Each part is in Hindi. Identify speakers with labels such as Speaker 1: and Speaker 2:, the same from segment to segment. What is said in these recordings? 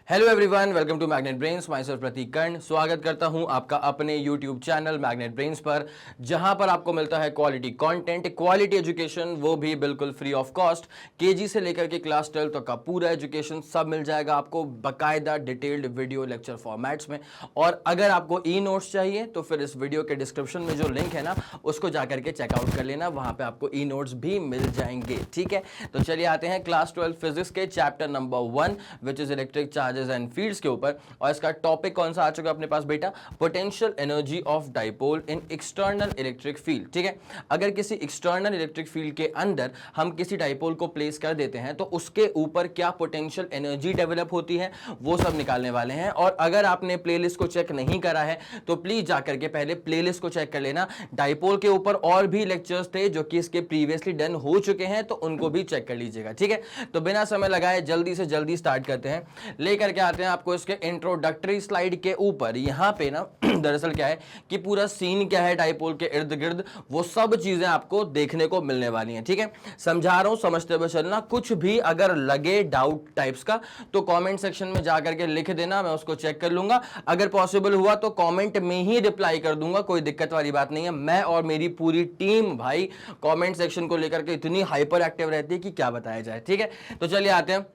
Speaker 1: Hello everyone, welcome to Magnet Brains. Myself Prateek Karn स्वागत करता हूं आपका अपने यूट्यूब चैनल मैग्नेट ब्रेन्स पर, जहां पर आपको मिलता है क्वालिटी कंटेंट, क्वालिटी एजुकेशन, वो भी बिल्कुल फ्री ऑफ कॉस्ट। केजी से लेकर के क्लास 12 तक का पूरा एजुकेशन सब मिल जाएगा आपको बाकायदा डिटेल्ड वीडियो लेक्चर फॉर्मेट्स में। और अगर आपको ई नोट्स चाहिए तो फिर इस वीडियो के डिस्क्रिप्शन में जो लिंक है ना, उसको जाकर के चेकआउट कर लेना, वहां पर आपको ई नोट्स भी मिल जाएंगे। ठीक है, तो चलिए आते हैं क्लास 12 फिजिक्स के chapter number 1 which is electric charges and fields के ऊपर। और इसका टॉपिक कौन सा आ चुका है अपने पास बेटा? Potential energy of dipole in external electric field. ठीक है, अगर किसी एक्सटर्नल इलेक्ट्रिक फील्ड के अंदर हम किसी डाइपोल को प्लेस कर देते हैं तो उसके ऊपर क्या पोटेंशियल एनर्जी डेवलप होती है, वो सब निकालने वाले हैं। और अगर आपने प्लेलिस्ट को चेक नहीं करा है तो प्लीज जाकर के पहले प्लेलिस्ट को चेक कर लेना। डाइपोल के ऊपर और भी लेक्चर्स थे जो कि इसके प्रीवियसली डन हो चुके हैं, तो उनको भी चेक कर लीजिएगा। ठीक है, तो बिना समय लगाए जल्दी से जल्दी स्टार्ट करते हैं। लेकर के आते हैं आपको इसके इंट्रोडक्टरी स्लाइड के ऊपर। यहां पे ना दरअसल क्या है कि पूरा सीन क्या है डाइपोल के इर्द गिर्द, वो सब चीजें आपको देखने को मिलने वाली हैं। ठीक है, समझा रहा हूं, समझते हुए चलना। कुछ भी अगर लगे डाउट टाइप्स का तो कमेंट सेक्शन में जाकर के लिख देना, मैं उसको चेक कर लूंगा। अगर पॉसिबल हुआ तो कमेंट में ही रिप्लाई कर दूंगा, कोई दिक्कत वाली बात नहीं है। मैं और मेरी पूरी टीम भाई कमेंट सेक्शन को लेकर के इतनी हाइपर एक्टिव रहती है कि क्या बताया जाए। ठीक है, तो चलिए आते हैं,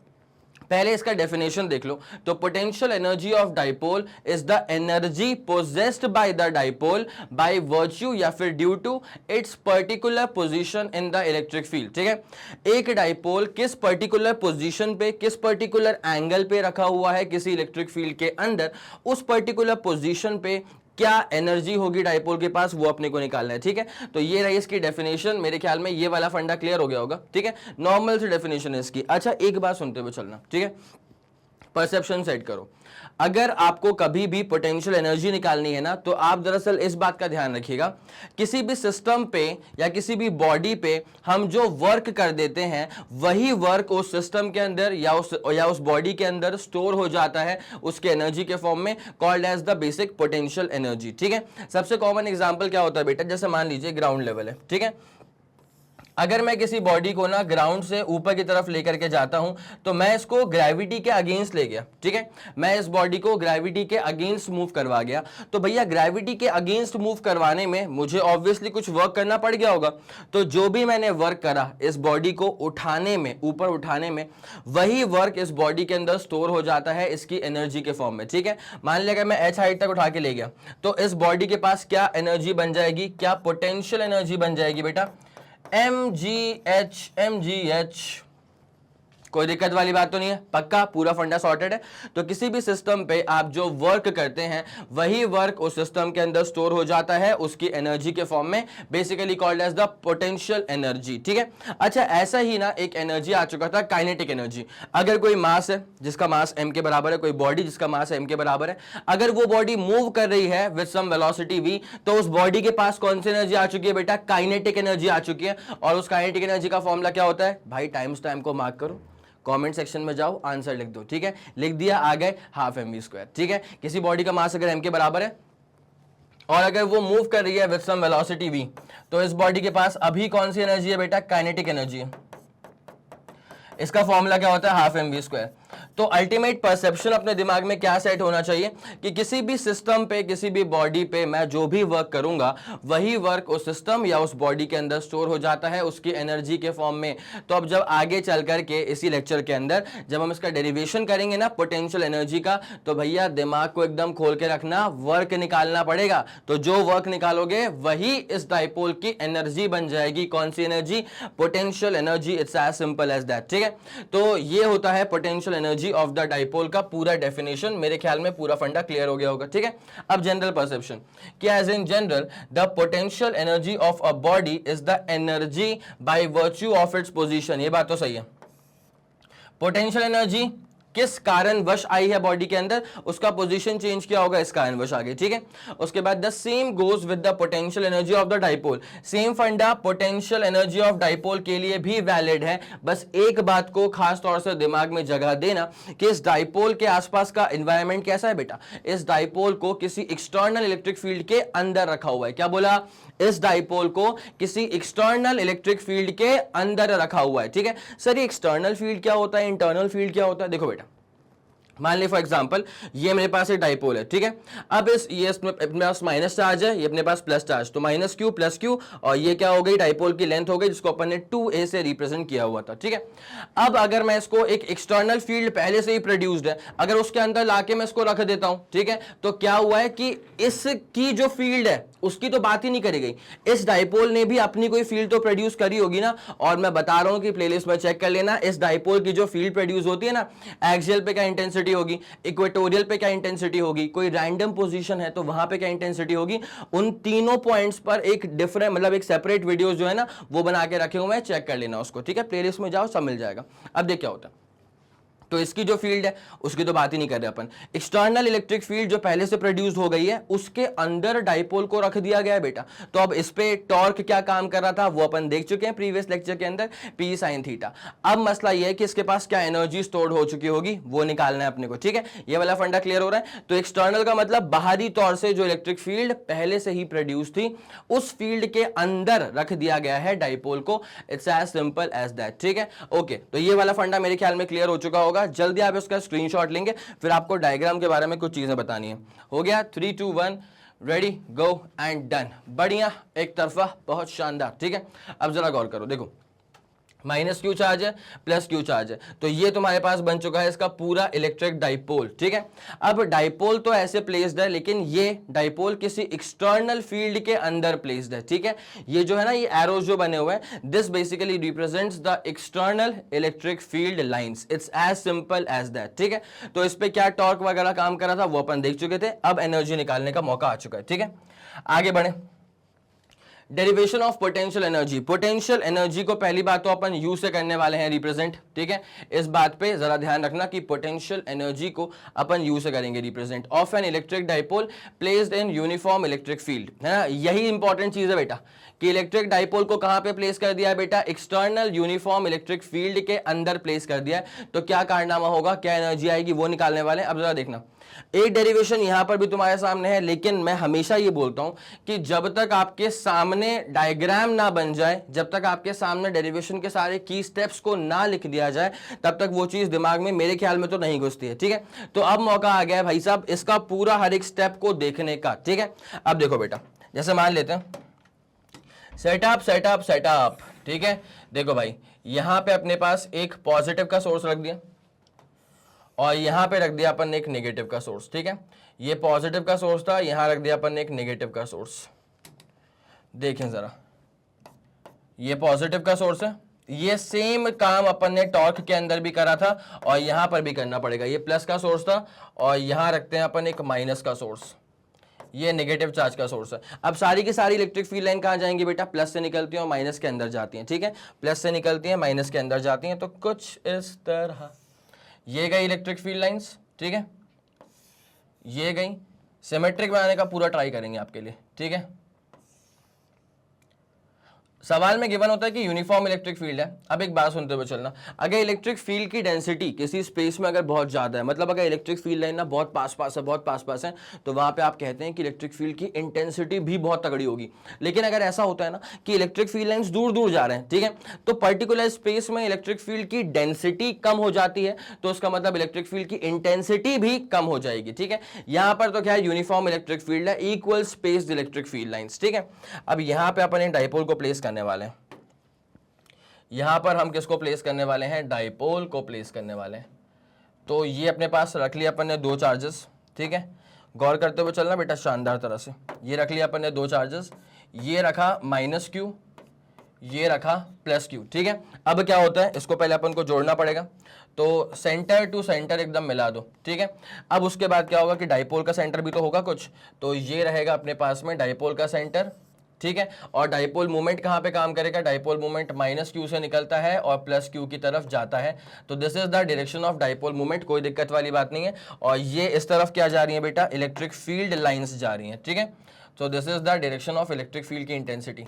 Speaker 1: पहले इसका डेफिनेशन देख लो। तो potential energy of dipole is the energy possessed by the dipole by virtue या फिर due to its particular position in the electric field. ठीक है, एक डाइपोल किस पर्टिकुलर पोजीशन पे, किस पर्टिकुलर एंगल पे रखा हुआ है किसी इलेक्ट्रिक फील्ड के अंदर, उस पर्टिकुलर पोजीशन पे क्या एनर्जी होगी डाइपोल के पास, वो अपने को निकालना है। ठीक है, तो ये रही इसकी डेफिनेशन। मेरे ख्याल में ये वाला फंडा क्लियर हो गया होगा। ठीक है, नॉर्मल सी डेफिनेशन है इसकी। अच्छा, एक बात सुनते हुए चलना। ठीक है, परसेप्शन सेट करो। अगर आपको कभी भी पोटेंशियल एनर्जी निकालनी है ना, तो आप दरअसल इस बात का ध्यान रखिएगा, किसी भी सिस्टम पे या किसी भी बॉडी पे हम जो वर्क कर देते हैं वही वर्क उस सिस्टम के अंदर या उस बॉडी के अंदर स्टोर हो जाता है उसके एनर्जी के फॉर्म में, called as the basic potential energy. ठीक है, सबसे कॉमन एग्जांपल क्या होता है बेटा? जैसे मान लीजिए ग्राउंड लेवल है। ठीक है, अगर मैं किसी बॉडी को ना ग्राउंड से ऊपर की तरफ लेकर के जाता हूं तो मैं इसको ग्रेविटी के अगेंस्ट ले गया। ठीक है, मैं इस बॉडी को ग्रेविटी के अगेंस्ट मूव करवा गया। तो भैया ग्रेविटी के अगेंस्ट मूव करवाने में मुझे ऑब्वियसली कुछ वर्क करना पड़ गया होगा। तो जो भी मैंने वर्क करा इस बॉडी को उठाने में, ऊपर उठाने में, वही वर्क इस बॉडी के अंदर स्टोर हो जाता है इसकी एनर्जी के फॉर्म में। ठीक है, मान लिया मैं एच हाइट तक उठा के ले गया तो इस बॉडी के पास क्या एनर्जी बन जाएगी, क्या पोटेंशियल एनर्जी बन जाएगी बेटा? mgh। कोई दिक्कत वाली बात तो नहीं है? पक्का पूरा फंडा सॉर्टेड है। तो किसी भी सिस्टम पे आप जो वर्क करते हैं वही वर्क उस सिस्टम के अंदर स्टोर हो जाता है उसकी एनर्जी के फॉर्म में, basically called as the potential energy. ठीक है, अच्छा ऐसा ही ना एक एनर्जी आ चुका था, काइनेटिक एनर्जी। अगर कोई मास है जिसका मास m के बराबर है, कोई बॉडी जिसका मास m के बराबर है, अगर वो बॉडी मूव कर रही है विद सम वेलोसिटी v, तो उस बॉडी के पास कौन सी एनर्जी आ चुकी है बेटा? काइनेटिक एनर्जी आ चुकी है। और उस काइनेटिक एनर्जी का फॉर्मूला क्या होता है भाई? टाइम्स टाइम को मार्क करो, कमेंट सेक्शन में जाओ, आंसर लिख दो। ठीक है, लिख दिया, आ गए, हाफ mv स्क्वायर। ठीक है, किसी बॉडी का मास अगर m के बराबर है और अगर वो मूव कर रही है विद सम वेलोसिटी v, तो इस बॉडी के पास अभी कौन सी एनर्जी है बेटा? काइनेटिक एनर्जी है। इसका फॉर्मूला क्या होता है? Half mv square. तो अल्टीमेट परसेप्शन अपने दिमाग में क्या सेट होना चाहिए कि किसी भी सिस्टम पे, किसी भी बॉडी पे मैं जो भी वर्क करूंगा वही वर्क उस सिस्टम या उस बॉडी के अंदर स्टोर हो जाता है उसकी एनर्जी के फॉर्म में। तो अब जब आगे चल करके इसी लेक्चर के अंदर जब हम इसका डेरिवेशन करेंगे ना पोटेंशियल एनर्जी का, तो भैया दिमाग को एकदम खोल के रखना, वर्क निकालना पड़ेगा। तो जो वर्क निकालोगे वही इस डाइपोल की एनर्जी बन जाएगी। कौन सी energy? Potential energy. It's as simple as that. ठीक है, तो ये होता है potential energy of the dipole का पूरा डेफिनेशन। मेरे ख्याल में पूरा फंडा क्लियर हो गया होगा। ठीक है, अब जनरल परसेप्शन क्या? As in general the potential energy of a body is the energy by virtue of its position. ये बात तो सही है। पोटेंशियल एनर्जी किस कारणवश आई है बॉडी के अंदर, उसका पोजीशन चेंज किया होगा, इस कारणवश आ गई। ठीक है, उसके बाद the same goes with the potential energy of the dipole. Same फंडा पोटेंशियल एनर्जी ऑफ डाइपोल के लिए भी वैलिड है। बस एक बात को खास तौर से दिमाग में जगह देना कि इस डाइपोल के आसपास का एनवायरमेंट कैसा है बेटा? इस डाइपोल को किसी एक्सटर्नल इलेक्ट्रिक फील्ड के अंदर रखा हुआ है। क्या बोला? इस डाइपोल को किसी एक्सटर्नल इलेक्ट्रिक फील्ड के अंदर रखा हुआ है। ठीक है सर, ये एक्सटर्नल फील्ड क्या होता है, इंटरनल फील्ड क्या होता है? देखो बेटा, मान ली फॉर एग्जांपल ये मेरे पास एक डाइपोल है, ठीक है। अब ये अपने पास माइनस चार्ज है, ये अपने पास प्लस चार्ज, तो माइनस क्यू और ये क्या हो गई, डाइपोल की लेंथ हो गई जिसको अपन ने 2a से रिप्रेजेंट किया हुआ था, ठीक है। अब अगर मैं इसको एक एक्सटर्नल फील्ड पहले से ही प्रोड्यूस्ड है, अगर उसके अंदर लाके मैं इसको रख देता हूं, ठीक है, तो क्या हुआ है कि इसकी जो फील्ड है उसकी तो बात ही नहीं करी गई, इस डाइपोल ने भी अपनी कोई फील्ड तो प्रोड्यूस करी होगी ना। और मैं बता रहा हूं कि प्लेलिस्ट में चेक कर लेना, इस डाइपोल की जो फील्ड प्रोड्यूस होती है ना, एक्सियल पे क्या इंटेंसिटी होगी, इक्वेटोरियल पे क्या इंटेंसिटी होगी, कोई रैंडम पोजीशन है तो वहां पे क्या इंटेंसिटी होगी, उन तीनों पॉइंट्स पर एक डिफरेंट मतलब एक सेपरेट वीडियोस जो है ना वो बना के रखे हुए हैं, चेक कर लेना उसको, ठीक है। प्लेलिस्ट में जाओ सब मिल जाएगा। अब देख क्या होता है, तो इसकी जो फील्ड है उसकी तो बात ही नहीं कर रहे अपन, एक्सटर्नल इलेक्ट्रिक फील्ड जो पहले से प्रोड्यूस हो गई है उसके अंदर डाइपोल को रख दिया गया है बेटा। तो अब इस पे टॉर्क क्या काम कर रहा था वो अपन देख चुके हैं प्रीवियस लेक्चर के अंदर, पी साइन थीटा। अब मसला ये है कि इसके पास क्या एनर्जी स्टोर्ड हो चुकी होगी वो निकालना है अपने को, ठीक है। ये वाला फंडा क्लियर हो रहा है। तो एक्सटर्नल का मतलब बाहरी तौर से जो इलेक्ट्रिक फील्ड पहले से ही प्रोड्यूस थी उस फील्ड के अंदर रख दिया गया है डाइपोल को, it's as simple as that, ठीक है। ओके, तो ये वाला फंडा मेरे ख्याल में क्लियर हो चुका होगा। जल्दी आप इसका स्क्रीनशॉट लेंगे, फिर आपको डायग्राम के बारे में कुछ चीजें बतानी है। हो गया, 3 2 1 रेडी गो एंड डन। बढ़िया, एक तरफा, बहुत शानदार, ठीक है। अब जरा गौर करो, देखो माइनस क्यू चार्ज है, प्लस क्यू चार्ज है, तो ये तुम्हारे पास बन चुका है इसका पूरा इलेक्ट्रिक डाइपोल, ठीक है। अब डाइपोल तो ऐसे प्लेस्ड है, लेकिन ये डाइपोल किसी एक्सटर्नल फील्ड के अंदर प्लेस्ड है, ठीक है। ये जो है ना, ये एरोज जो बने हुए हैं, this basically represents the external electric field lines, it's as simple as that, ठीक है। तो इस पे क्या टॉर्क वगैरह काम कर रहा था वो अपन देख चुके थे। अब एनर्जी निकालने का मौका आ चुका है, ठीक है। आगे बढ़े, derivation of potential energy. Potential energy को पहली बात तो अपन यू से करने वाले हैं रिप्रेजेंट, ठीक है। इस बात पे जरा ध्यान रखना कि पोटेंशियल एनर्जी को अपन यू से करेंगे represent of an electric dipole placed in uniform electric field, है ना। यही इंपॉर्टेंट चीज है बेटा कि इलेक्ट्रिक डाइपोल को कहां पे प्लेस कर दिया है बेटा, एक्सटर्नल यूनिफॉर्म इलेक्ट्रिक फील्ड के अंदर प्लेस कर दिया है। तो क्या कारनामा होगा, क्या एनर्जी आएगी वो निकालने वाले हैं। अब जरा देखना, एक डेरिवेशन यहां पर भी तुम्हारे सामने है, लेकिन मैं हमेशा ये बोलता हूं कि जब तक आपके सामने डायग्राम ना बन जाए, जब तक आपके सामने डेरिवेशन के सारे की स्टेप्स को ना लिख दिया जाए, तब तक वो चीज दिमाग में मेरे ख्याल में तो नहीं घुसती है, ठीक है। तो अब मौका आ गया है भाई साहब इसका पूरा हर एक स्टेप को देखने का, ठीक है। अब देखो बेटा, जैसे मान लेते हैं सेटअप सेटअप सेटअप, ठीक है। देखो भाई, यहां पे अपने पास एक पॉजिटिव का सोर्स रख दिया और यहां पे रख दिया अपन ने एक नेगेटिव का सोर्स, ठीक है। ये पॉजिटिव का सोर्स था, यहां रख दिया अपन ने एक नेगेटिव का सोर्स। देखें जरा, ये पॉजिटिव का सोर्स है, ये सेम काम अपन ने टॉर्क के अंदर भी करा था और यहां पर भी करना पड़ेगा। ये प्लस का सोर्स था और यहां रखते हैं अपन एक माइनस का सोर्स, ये नेगेटिव चार्ज का सोर्स है। अब सारी की सारी इलेक्ट्रिक फील्ड लाइन कहां जाएंगी बेटा, प्लस से निकलती हैं और माइनस के अंदर जाती हैं, ठीक है। प्लस से निकलती हैं, माइनस के अंदर जाती हैं, तो कुछ इस तरह ये गई इलेक्ट्रिक फील्ड लाइंस, ठीक है। ये गई, सिमेट्रिक बनाने का पूरा ट्राई करेंगे आपके लिए, ठीक है। सवाल में गिवन होता है कि यूनिफॉर्म इलेक्ट्रिक फील्ड है। अब एक बात सुनते हुए चलना, अगर इलेक्ट्रिक फील्ड की डेंसिटी किसी स्पेस में अगर बहुत ज्यादा है, मतलब अगर इलेक्ट्रिक फील्ड लाइन ना बहुत पास पास है, बहुत पास पास है, तो वहां पे आप कहते हैं कि इलेक्ट्रिक फील्ड की इंटेंसिटी भी बहुत तगड़ी होगी। लेकिन अगर ऐसा होता है ना कि इलेक्ट्रिक फील्ड लाइन्स दूर दूर जा रहे हैं, ठीक है, तो पर्टिकुलर स्पेस में इलेक्ट्रिक फील्ड की डेंसिटी कम हो जाती है, तो उसका मतलब इलेक्ट्रिक फील्ड की इंटेंसिटी भी कम हो जाएगी, ठीक है। यहां पर तो क्या है, यूनिफॉर्म इलेक्ट्रिक फील्ड है, equal spaced electric field lines, ठीक है। अब यहां पे अपन डाइपोल को प्लेस करने वाले हैं, यहां पर हम किसको प्लेस करने वाले हैं, डाइपोल को प्लेस करने वाले हैं। तो ये अपने पास रख लिया अपन ने दो चार्जेस, ठीक है। गौर करते हुए चलना बेटा शानदार तरह से, ये रख लिया अपन ने दो चार्जेस, ये रखा माइनस क्यू, ये रखा प्लस क्यू, ठीक है। अब क्या होता है, इसको पहले अपन को जोड़ना पड़ेगा, तो सेंटर टू सेंटर एकदम मिला दो, ठीक है। अब उसके बाद क्या होगा कि डाइपोल का सेंटर भी तो होगा कुछ, तो ये रहेगा अपने पास में डाइपोल का सेंटर, ठीक है। और डाइपोल मोमेंट कहां पे काम करेगा, डाइपोल मोमेंट माइनस क्यू से निकलता है और प्लस क्यू की तरफ जाता है, तो this is the direction of dipole moment, कोई दिक्कत वाली बात नहीं है। और ये इस तरफ क्या जा रही है बेटा, इलेक्ट्रिक फील्ड लाइंस जा रही हैं, ठीक है। तो this is the direction of electric field की इंटेंसिटी,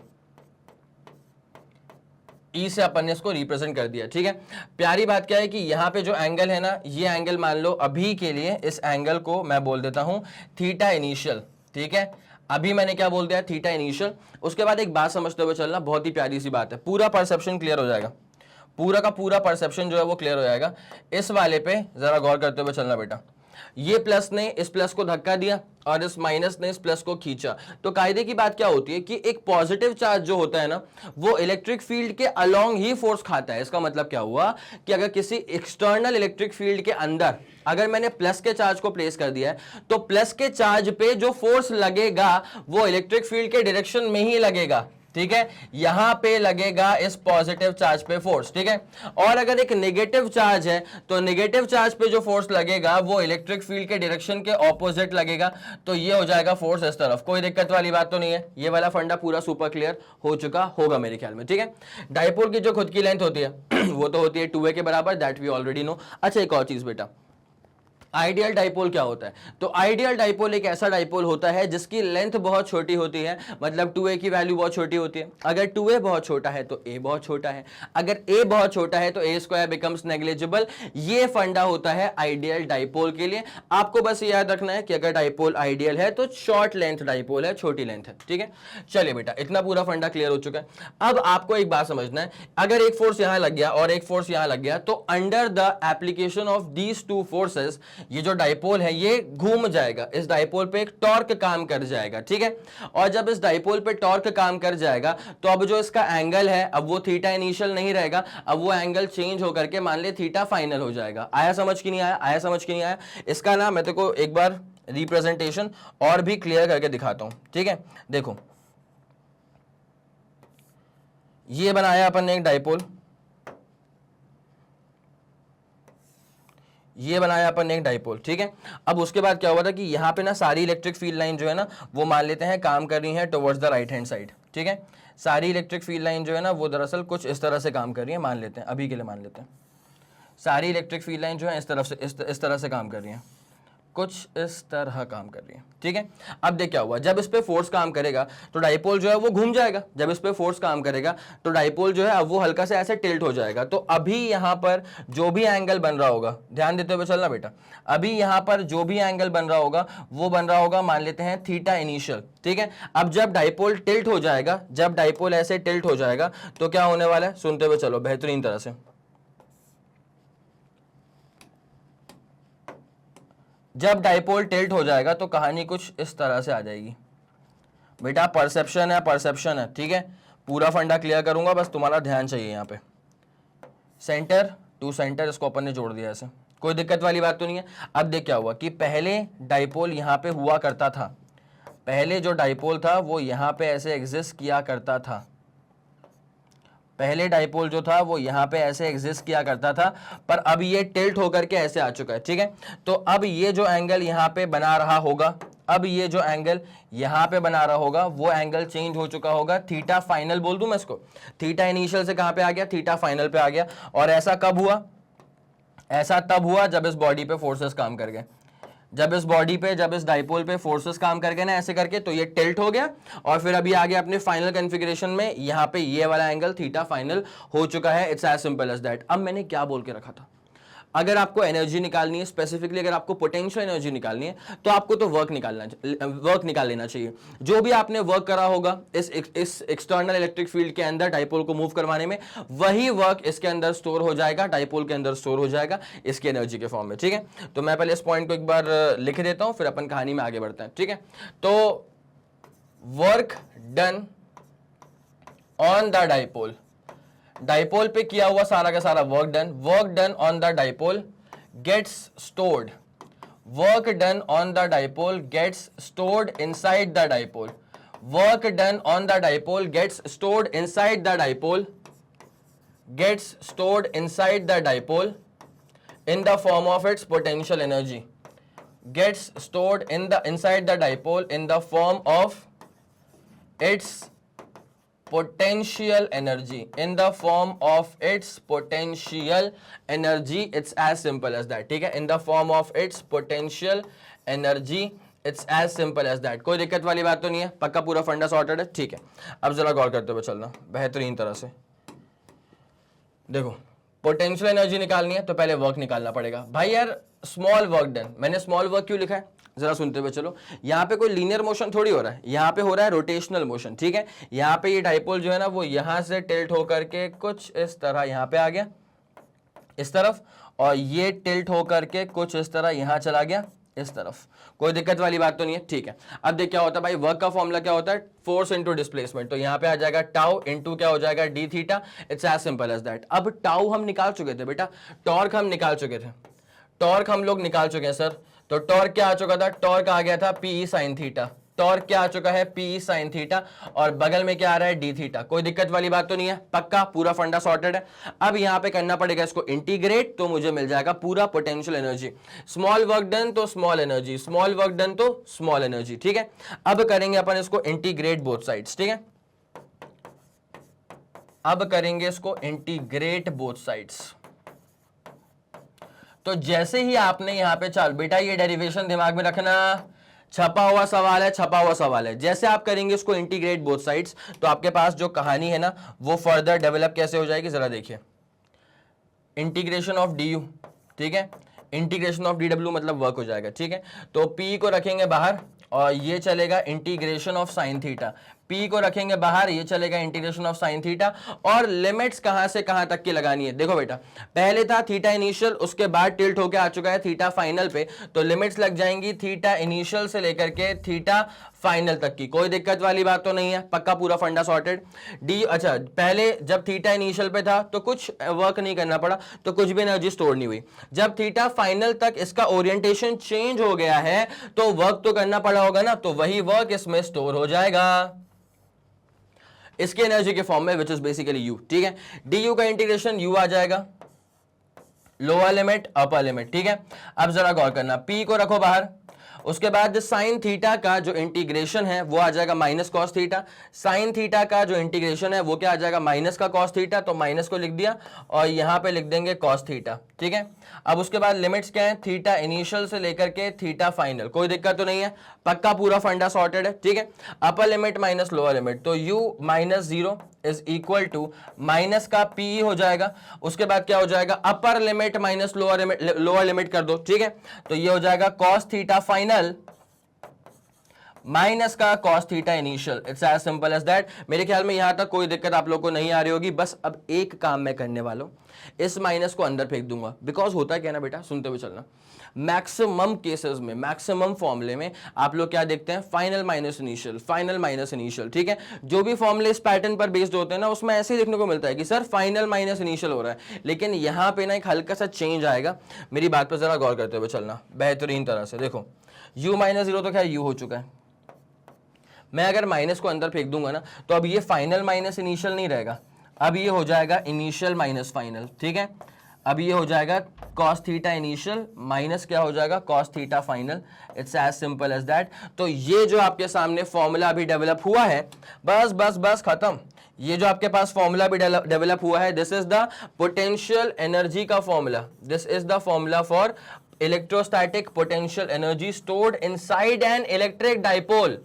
Speaker 1: ई से अपन ने इसको रिप्रेजेंट कर दिया, ठीक है। प्यारी बात क्या है कि यहाँ पे जो एंगल है ना, ये एंगल मान लो अभी के लिए इस एंगल को मैं बोल देता हूं थीटा इनिशियल, ठीक है। अभी मैंने क्या बोल दिया, थीटा इनिशियल। उसके बाद एक बात समझते हुए चलना, बहुत ही प्यारी सी बात है, पूरा परसेप्शन क्लियर हो जाएगा, पूरा का पूरा परसेप्शन जो है वो क्लियर हो जाएगा। इस वाले पे जरा गौर करते हुए चलना बेटा, ये प्लस ने इस प्लस को धक्का दिया और इस माइनस ने इस प्लस को खींचा। तो कायदे की बात क्या होती है कि एक पॉजिटिव चार्ज जो होता है ना, वो इलेक्ट्रिक फील्ड के अलोंग ही फोर्स खाता है। इसका मतलब क्या हुआ कि अगर किसी एक्सटर्नल इलेक्ट्रिक फील्ड के अंदर अगर मैंने प्लस के चार्ज को प्लेस कर दिया है, तो प्लस के चार्ज पे जो फोर्स लगेगा वो इलेक्ट्रिक फील्ड के डायरेक्शन में ही लगेगा, ठीक है। यहां पे लगेगा इस पॉजिटिव चार्ज पे फोर्स, ठीक है। और अगर एक नेगेटिव चार्ज है तो नेगेटिव चार्ज पे जो फोर्स लगेगा वो इलेक्ट्रिक फील्ड के डायरेक्शन के ऑपोजिट लगेगा। तो ये हो जाएगा फोर्स इस तरफ। कोई दिक्कत वाली बात तो नहीं है, ये वाला फंडा पूरा सुपर क्लियर हो चुका होगा मेरे ख्याल में, ठीक है। डाइपोल की जो खुद की लेंथ होती है वो तो होती है 2a के बराबर, दैट वी ऑलरेडी नो। अच्छा, एक और चीज बेटा, आइडियल डाइपोल क्या होता है? तो आइडियल डाइपोल एक ऐसा डाइपोल होता है जिसकी लेंथ बहुत छोटी होती है, मतलब 2a की वैल्यू बहुत छोटी होती है। अगर 2a बहुत छोटा है तो a बहुत छोटा है, अगर a बहुत छोटा है तो a स्क्वायर बिकम्स नेग्लिजिबल। ये फंडा होता है आइडियल डाइपोल के लिए। आपको बस याद रखना है कि अगर डाइपोल आइडियल है तो शॉर्ट लेंथ डाइपोल है, छोटी लेंथ है, ठीक है। चलिए बेटा, इतना पूरा फंडा क्लियर हो चुका है। अब आपको एक बात समझना है, अगर एक फोर्स यहां लग गया और एक फोर्स यहां लग गया तो under the application of these two forces ये जो डाइपोल है ये घूम जाएगा। इस डाइपोल पे एक टॉर्क काम कर जाएगा, ठीक है। और जब इस डाइपोल पे टॉर्क काम कर जाएगा तो अब जो इसका एंगल है अब वो थीटा इनिशियल नहीं रहेगा, अब वो एंगल चेंज होकर के मान ले थीटा फाइनल हो जाएगा। आया समझ की नहीं आया? आया समझ की नहीं आया? इसका ना मैं तेको एक बार रिप्रेजेंटेशन और भी क्लियर करके दिखाता हूं, ठीक है। देखो, ये बनाया अपन ने एक डाइपोल, ये बनाया अपन ने एक डाइपोल, ठीक है। अब उसके बाद क्या हुआ था कि यहाँ पे ना सारी इलेक्ट्रिक फील्ड लाइन जो है ना वो मान लेते हैं काम कर रही है towards the right hand side, ठीक है। सारी इलेक्ट्रिक फील्ड लाइन जो है ना वो दरअसल कुछ इस तरह से काम कर रही है, मान लेते हैं, अभी के लिए मान लेते हैं सारी इलेक्ट्रिक फील्ड लाइन जो है इस तरफ से इस तरह से काम कर रही है, कुछ इस तरह काम कर रही है, ठीक है। अब देख क्या हुआ, जब इस पे फोर्स काम करेगा तो डाइपोल जो है वो घूम जाएगा। जब इस पे फोर्स काम करेगा तो डाइपोल जो है अब वो हल्का से ऐसे टिल्ट हो जाएगा। तो अभी यहां पर जो भी एंगल बन रहा होगा, ध्यान देते हुए चलना बेटा, अभी यहां पर जो भी एंगल बन रहा होगा वो बन रहा होगा मान लेते हैं थीटा इनिशियल, ठीक है। अब जब डाइपोल टिल्ट हो जाएगा, जब डाइपोल ऐसे टिल्ट हो जाएगा तो क्या होने वाला है, सुनते हुए चलो बेहतरीन तरह से। जब डाइपोल टिल्ट हो जाएगा तो कहानी कुछ इस तरह से आ जाएगी बेटा। परसेप्शन है, परसेप्शन है, ठीक है। पूरा फंडा क्लियर करूंगा, बस तुम्हारा ध्यान चाहिए। यहाँ पे सेंटर टू सेंटर इसको अपन ने जोड़ दिया ऐसे, कोई दिक्कत वाली बात तो नहीं है। अब देख क्या हुआ कि पहले डाइपोल यहाँ पे हुआ करता था, पहले जो डाइपोल था वो यहाँ पे ऐसे एग्जिस्ट किया करता था, पहले डाइपोल जो था वो यहां पे ऐसे एग्जिस्ट किया करता था, पर अब ये टिल्ट होकर के ऐसे आ चुका है, ठीक है। तो अब ये जो एंगल यहां पे बना रहा होगा, अब ये जो एंगल यहां पे बना रहा होगा वो एंगल चेंज हो चुका होगा, थीटा फाइनल बोल दूं मैं इसको। थीटा इनिशियल से कहां पे आ गया, थीटा फाइनल पे आ गया। और ऐसा कब हुआ, ऐसा तब हुआ जब इस बॉडी पे फोर्सेस काम कर गए, जब इस बॉडी पे, जब इस डाइपोल पे फोर्सेस काम कर गए ना ऐसे करके, तो ये टिल्ट हो गया और फिर अभी आ गया अपने फाइनल कॉन्फ़िगरेशन में। यहाँ पे ये वाला एंगल थीटा फाइनल हो चुका है। It's as simple as that. अब मैंने क्या बोल के रखा था, अगर आपको एनर्जी निकालनी है, स्पेसिफिकली अगर आपको पोटेंशियल एनर्जी निकालनी है तो आपको तो वर्क निकाल लेना चाहिए। जो भी आपने वर्क करा होगा इस एक्सटर्नल इलेक्ट्रिक फील्ड के अंदर डाइपोल को मूव करवाने में, वही वर्क इसके अंदर स्टोर हो जाएगा, डाइपोल के अंदर स्टोर हो जाएगा इसकी एनर्जी के फॉर्म में, ठीक है। तो मैं पहले इस पॉइंट को एक बार लिख देता हूं, फिर अपन कहानी में आगे बढ़ते हैं, ठीक है। तो work done on the dipole, dipole पे किया हुआ सारा का सारा work done on the dipole gets stored, work done on the dipole gets stored inside the dipole, work done on the dipole gets stored inside the dipole, gets stored inside the dipole in the form of its potential energy, gets stored in the inside the dipole in the form of its potential energy, in the form of its potential energy. It's as simple as that, ठीक है। in the form of its potential energy, it's as simple as that। कोई दिक्कत वाली बात तो नहीं है, पक्का पूरा फंडा सॉर्टेड है, ठीक है। अब जरा गौर करते हुए चलना बेहतरीन तरह से। देखो, पोटेंशियल एनर्जी निकालनी है तो पहले वर्क निकालना पड़ेगा। भाई यार स्मॉल वर्क डन, मैंने स्मॉल वर्क क्यों लिखा है जरा सुनते हुए चलो। यहाँ पे कोई लीनियर मोशन थोड़ी हो रहा है, यहाँ पे हो रहा है रोटेशनल मोशन, ठीक है। यहाँ पे ये डाइपोल जो है ना वो यहाँ से टिल्ट होकर के कुछ इस तरह यहाँ पे आ गया इस तरफ, और ये टिल्ट होकर के कुछ इस तरह यहाँ चला गया इस तरफ। कोई दिक्कत वाली बात तो नहीं है, ठीक है। अब देख क्या होता है भाई, वर्क का फॉर्मूला क्या होता है, फोर्स इनटू डिस्प्लेसमेंट। तो यहाँ पे आ जाएगा टाउ इनटू क्या हो जाएगा d theta. It's as simple as that. अब टाउ हम निकाल चुके थे बेटा, टॉर्क हम निकाल चुके थे, टॉर्क हम लोग निकाल चुके हैं सर। तो टॉर्क क्या आ चुका था, टॉर्क आ गया था पी साइन थीटा। टॉर्क क्या आ चुका है, पी साइन थीटा, और बगल में क्या आ रहा है, डी थीटा। कोई दिक्कत वाली बात तो नहीं है, पक्का पूरा फंडा सॉर्टेड है। अब यहां पे करना पड़ेगा इसको इंटीग्रेट, तो मुझे मिल जाएगा पूरा potential energy. Small work done तो small energy, small work done तो स्मॉल एनर्जी, ठीक है। अब करेंगे अपन इसको इंटीग्रेट बोथ साइड्स, ठीक है। अब करेंगे इसको इंटीग्रेट बोथ साइड्स। तो जैसे ही आपने यहां पे, चल बेटा ये डेरिवेशन दिमाग में रखना, छपा हुआ सवाल है, छपा हुआ सवाल है। जैसे आप करेंगे इसको इंटीग्रेट बोथ साइड्स, तो आपके पास जो कहानी है ना वो फर्दर डेवलप कैसे हो जाएगी जरा देखिए। इंटीग्रेशन ऑफ डी यू, ठीक है, इंटीग्रेशन ऑफ डी डब्ल्यू मतलब वर्क हो जाएगा, ठीक है। तो पी को रखेंगे बाहर और ये चलेगा integration of sine theta. P को रखेंगे बाहर, ये चलेगा इंटीग्रेशन ऑफ साइन थीटा। और लिमिट्स कहां से कहां तक की लगानी है, देखो बेटा पहले था थीटा इनिशियल, उसके बाद टिल्ट होके आ चुका है थीटा फाइनल पे, तो लिमिट्स लग जाएंगी थीटा इनिशियल से लेकर के थीटा फाइनल तक की। कोई दिक्कत वाली बात तो नहीं है, पक्का पूरा फंडा सॉर्टेड। डी अच्छा, पहले जब थीटा इनिशियल पे था तो कुछ वर्क नहीं करना पड़ा, तो कुछ भी एनर्जी स्टोर नहीं हुई। जब थीटा फाइनल तक इसका ओरिएंटेशन चेंज हो गया है तो वर्क तो करना पड़ा होगा ना, तो वही वर्क इसमें स्टोर हो जाएगा इसके एनर्जी के फॉर्म में, विच इज बेसिकली यू, ठीक है। डी यू का इंटीग्रेशन यू आ जाएगा, लोअर लिमिट अपर लिमिट, ठीक है। अब जरा गौर करना, पी को रखो बाहर, उसके बाद साइन थीटा का जो इंटीग्रेशन है वो आ जाएगा minus cos theta. Sine theta का जो इंटीग्रेशन है वो क्या आ जाएगा, माइनस का कॉस थीटा, तो माइनस को लिख दिया और यहां पे लिख देंगे कॉस थीटा, ठीक है। अब उसके बाद लिमिट्स क्या है, थीटा इनिशियल से लेकर के थीटा फाइनल। कोई दिक्कत तो नहीं है, पक्का पूरा फंडा सॉर्टेड है, ठीक है। Upper limit minus lower limit, तो u minus 0 is equal to minus का पी हो जाएगा। उसके बाद क्या हो जाएगा, upper limit minus lower limit कर दो, ठीक है। तो ये हो जाएगा कॉस थीटा फाइनल माइनस का cos theta initial. It's as simple as that. मेरे ख्याल में यहां तक कोई दिक्कत आप लोग को नहीं आ रही होगी। बस अब एक काम मैं करने वाला हूं, इस माइनस को अंदर फेंक दूंगा। बिकॉज होता है क्या ना बेटा, सुनते हुए चलना, मैक्सिमम केसेस में, मैक्सिमम फॉर्मूले में आप लोग क्या देखते हैं, final minus initial, final minus initial, ठीक है। जो भी फॉर्मूले इस पैटर्न पर बेस्ड होते हैं ना, उसमें ऐसे ही देखने को मिलता है कि सर फाइनल माइनस इनिशियल हो रहा है, लेकिन यहां पे ना एक हल्का सा चेंज आएगा। मेरी बात पर जरा गौर करते हुए चलना बेहतरीन तरह से। देखो u माइनस 0 तो क्या u हो चुका है, मैं अगर माइनस को अंदर फेंक दूंगा ना, तो अब ये फाइनल माइनस इनिशियल नहीं रहेगा, अब ये हो जाएगा इनिशियल माइनस फाइनल, ठीक है। अब ये हो जाएगा cos थीटा इनिशियल माइनस क्या हो जाएगा, cos theta final. It's as simple as that. तो ये जो आपके सामने फॉर्मूला अभी डेवलप हुआ है, बस बस बस खत्म। ये जो आपके पास फॉर्मूला भी डेवलप हुआ है, this is the potential energy का formula, this is the formula for electrostatic potential energy stored inside an electric dipole.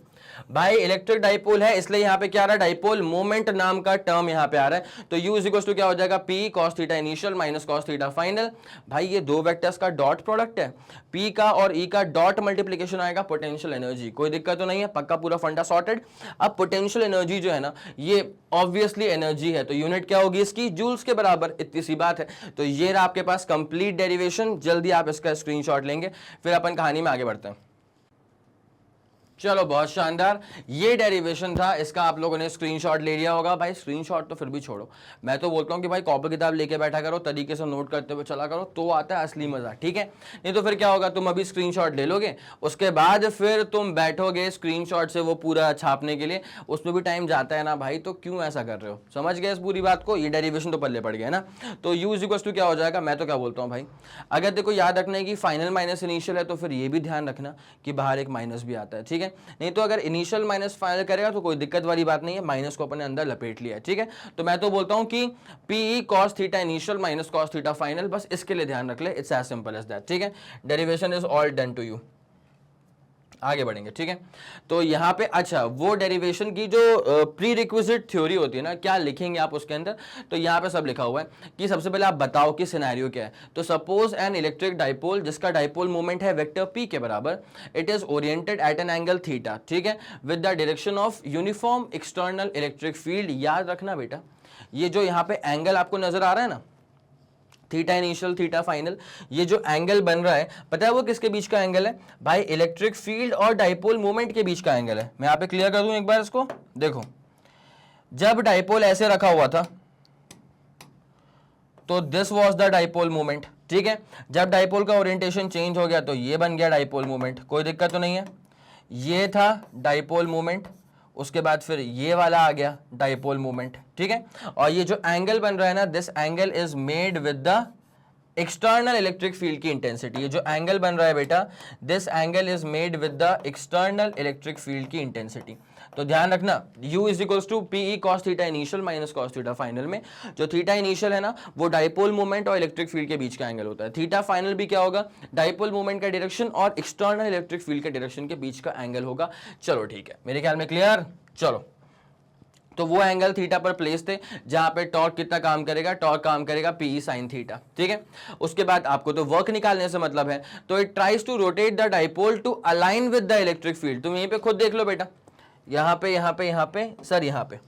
Speaker 1: भाई इलेक्ट्रिक डाइपोल है, इसलिए यहां पे क्या आ रहा है, डाइपोल मोमेंट नाम का टर्म यहां पे आ रहा है। तो u इज इक्वल टू क्या हो जाएगा, p cos theta initial minus cos theta final. भाई ये दो वेक्टर्स का डॉट प्रोडक्ट है, p का और e का डॉट मल्टीप्लिकेशन आएगा पोटेंशियल एनर्जी। कोई दिक्कत तो नहीं है, पक्का पूरा फंडा सॉर्टेड। अब पोटेंशियल एनर्जी जो है ना, ये ऑब्वियसली एनर्जी है, तो यूनिट क्या होगी इसकी, जूल्स के बराबर, इतनी सी बात है। तो ये रहा आपके पास कंप्लीट डेरिवेशन। जल्दी आप इसका स्क्रीनशॉट लेंगे, फिर अपन कहानी में आगे बढ़ते हैं। चलो बहुत शानदार, ये डेरिवेशन था, इसका आप लोगों ने स्क्रीनशॉट ले लिया होगा। भाई स्क्रीनशॉट तो फिर भी छोड़ो, मैं तो बोलता हूँ कि भाई कॉपी किताब लेके बैठा करो, तरीके से नोट करते हुए चला करो, तो आता है असली मजा, ठीक है। नहीं तो फिर क्या होगा, तुम अभी स्क्रीनशॉट ले लोगे, उसके बाद फिर तुम बैठोगे स्क्रीनशॉट से वो पूरा छापने के लिए, उसमें भी टाइम जाता है ना भाई, तो क्यों ऐसा कर रहे हो। समझ गए इस पूरी बात को, ये डेरिवेशन तो पल्ले पड़ गया ना। तो u इज इक्वल टू क्या हो जाएगा, मैं तो क्या बोलता हूँ भाई, अगर देखो याद रखना है कि फाइनल माइनस इनिशियल है, तो फिर ये भी ध्यान रखना कि बाहर एक माइनस भी आता है, ठीक है। नहीं तो अगर इनिशियल माइनस फाइनल करेगा तो कोई दिक्कत वाली बात नहीं है, माइनस को अपने अंदर लपेट लिया है, ठीक है। तो मैं तो बोलता हूं कि p cos theta initial minus cos theta final, बस इसके लिए ध्यान रख ले। It's as simple as that, ठीक है। Derivation is all done to you. आगे बढ़ेंगे, ठीक है। तो यहाँ पे अच्छा वो डेरिवेशन की जो प्री रिक्विजिट थ्योरी होती है ना, क्या लिखेंगे आप उसके अंदर, तो यहाँ पे सब लिखा हुआ है कि सबसे पहले आप बताओ कि सिनेरियो क्या है। तो सपोज एन इलेक्ट्रिक डाइपोल जिसका डाइपोल मोमेंट है वेक्टर p के बराबर, it is oriented at an angle theta, ठीक है, with the direction of uniform external electric field. याद रखना बेटा, ये जो यहाँ पे एंगल आपको नजर आ रहा है ना, थीटा इनिशियल थीटा फाइनल, ये जो एंगल बन रहा है पता है वो किसके बीच का एंगल है भाई, इलेक्ट्रिक फील्ड और डाइपोल मोमेंट के बीच का एंगल है। मैं यहाँ पे क्लियर कर दूं एक बार इसको, देखो जब डाइपोल ऐसे रखा हुआ था तो this was the dipole moment, ठीक है। जब डाइपोल का ओरिएंटेशन चेंज हो गया तो ये बन गया डाइपोल मोमेंट, कोई दिक्कत तो नहीं है। ये था डाइपोल मोमेंट, उसके बाद फिर ये वाला आ गया डाइपोल मोमेंट, ठीक है। और ये जो एंगल बन रहा है ना, this angle is made with the external electric field की इंटेंसिटी। ये जो एंगल बन रहा है बेटा, this angle is made with the external electric field की इंटेंसिटी। तो ध्यान रखना u is equals to p E cos theta initial minus cos theta final में जो थीटा इनिशियल है ना, वो डाइपोल मोमेंट और इलेक्ट्रिक फील्ड के बीच का एंगल होता है। थीटा फाइनल भी क्या होगा, डाइपोल मोमेंट का डायरेक्शन और एक्सटर्नल इलेक्ट्रिक फील्ड के डायरेक्शन के बीच का एंगल होगा। चलो ठीक है, मेरे ख्याल में क्लियर। चलो तो वो एंगल थीटा पर प्लेस थे जहां पे टॉर्क कितना काम करेगा, टॉर्क काम करेगा पीई साइन थीटा, ठीक है। उसके बाद आपको तो वर्क निकालने से मतलब है, तो it tries to rotate the dipole to align with the electric field. तुम यहीं पे खुद देख लो बेटा, यहां पे यहां पे यहां पे सर, यहां पे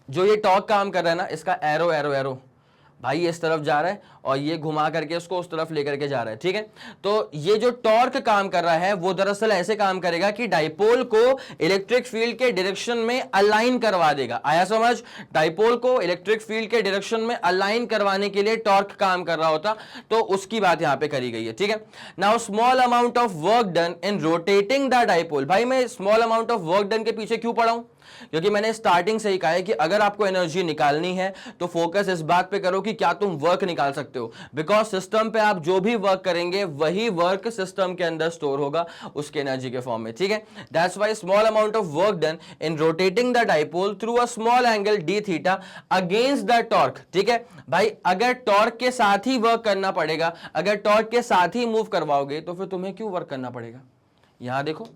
Speaker 1: जो ये टॉर्क काम कर रहा है ना, इसका एरो एरो एरो भाई इस तरफ जा रहा है और ये घुमा करके उसको उस तरफ लेकर के जा रहा है, ठीक है। तो ये जो टॉर्क काम कर रहा है वो दरअसल ऐसे काम करेगा कि डाइपोल को इलेक्ट्रिक फील्ड के डायरेक्शन में अलाइन करवा देगा। आया समझ, डाइपोल को इलेक्ट्रिक फील्ड के डायरेक्शन में अलाइन करवाने के लिए टॉर्क काम कर रहा होता, तो उसकी बात यहां पे करी गई है, ठीक है। Now small amount of work done in rotating the dipole. भाई मैं small amount of work done के पीछे क्यों पड़ा हूं, क्योंकि मैंने स्टार्टिंग से ही कहा है कि अगर आपको एनर्जी निकालनी है तो फोकस इस बात पे करो कि क्या तुम वर्क निकाल सकते हो, बिकॉज सिस्टम पे आप जो भी वर्क करेंगे वही वर्क सिस्टम के अंदर स्टोर होगा उसके एनर्जी के फॉर्म में, ठीक है। That's why small amount of work done in rotating the dipole through a small angle D theta against the torque, ठीक है भाई। अगर टॉर्क के साथ ही वर्क करना पड़ेगा, अगर टॉर्क के साथ ही मूव करवाओगे तो फिर तुम्हें क्यों वर्क करना पड़ेगा। यहां देखो,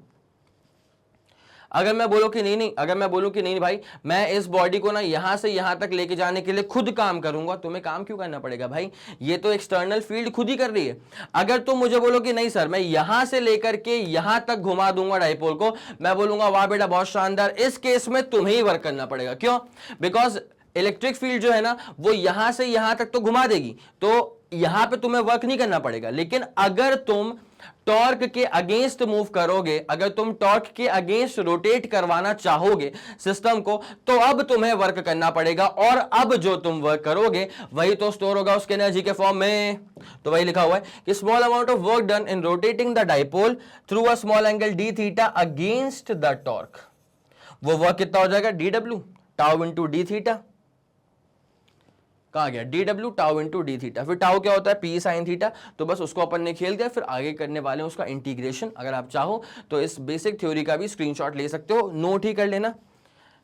Speaker 1: अगर मैं बोलूं कि नहीं, अगर मैं बोलूं कि नहीं भाई मैं इस बॉडी को ना यहां से यहां तक लेके जाने के लिए खुद काम करूंगा, तुम्हें काम क्यों करना पड़ेगा भाई, ये तो एक्सटर्नल फील्ड खुद ही कर रही है। अगर तुम मुझे बोलो कि नहीं सर मैं यहां से लेकर के यहां तक घुमा दूंगा डाइपोल को, मैं बोलूंगा वाह बेटा बहुत शानदार। इस केस में तुम्हें ही वर्क करना पड़ेगा, क्यों, बिकॉज इलेक्ट्रिक फील्ड जो है ना वो यहां से यहां तक तो घुमा देगी, तो यहां पे तुम्हें वर्क नहीं करना पड़ेगा। लेकिन अगर तुम टॉर्क के अगेंस्ट मूव करोगे, अगर तुम टॉर्क के अगेंस्ट रोटेट करवाना चाहोगे सिस्टम को, तो अब तुम्हें वर्क करना पड़ेगा, और अब जो तुम वर्क करोगे वही तो स्टोर होगा उसके एनर्जी के फॉर्म में। तो वही लिखा हुआ है कि small amount of work done in rotating the dipole through a small angle D theta against the torque, वो वर्क कितना हो जाएगा, D W tau into D theta. कहा गया D W tau into D theta, फिर टाउ क्या होता है पी साइन थीटा, तो बस उसको अपन ने खेल दिया। फिर आगे करने वाले हैं उसका इंटीग्रेशन। अगर आप चाहो तो इस बेसिक थ्योरी का भी स्क्रीनशॉट ले सकते हो, नोट ही कर लेना।